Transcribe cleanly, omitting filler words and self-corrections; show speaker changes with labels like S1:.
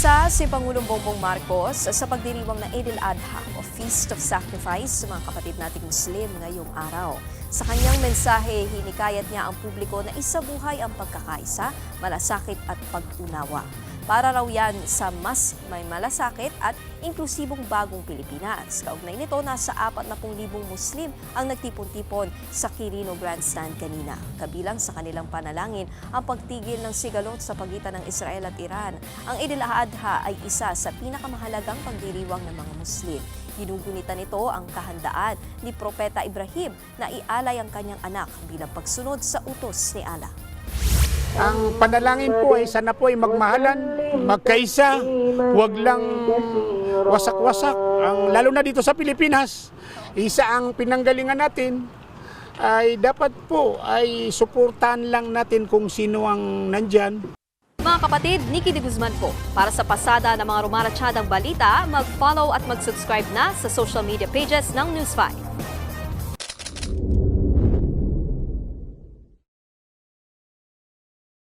S1: Isa si Pangulong Bongbong Marcos sa pagdiriwang ng Eid al-Adha o Feast of Sacrifice sa mga kapatid nating Muslim ngayong araw. Sa kanyang mensahe, hinikayat niya ang publiko na isabuhay ang pagkakaisa, malasakit at pag-unawa. Para raw yan sa mas may malasakit at inklusibong bagong Pilipinas. Kaugnay nito, nasa 40,000 Muslim ang nagtipon-tipon sa Quirino Grandstand kanina. Kabilang sa kanilang panalangin ang pagtigil ng sigalot sa pagitan ng Israel at Iran. Ang Eid al-Adha ay isa sa pinakamahalagang pagdiriwang ng mga Muslim. Ginugunitan nito ang kahandaan ni Propeta Ibrahim na ialay ang kanyang anak bilang pagsunod sa utos ni Allah.
S2: Ang panalangin po ay sana po ay magmahalan, magkaisa, huwag lang wasak-wasak. Lalo na dito sa Pilipinas, isa ang pinanggalingan natin ay dapat po ay suportahan lang natin kung sino ang nandyan.
S1: Mga kapatid, Nikki de Guzman po. Para sa pasada ng mga rumaratsyadang balita, mag-follow at mag-subscribe na sa social media pages ng News 5.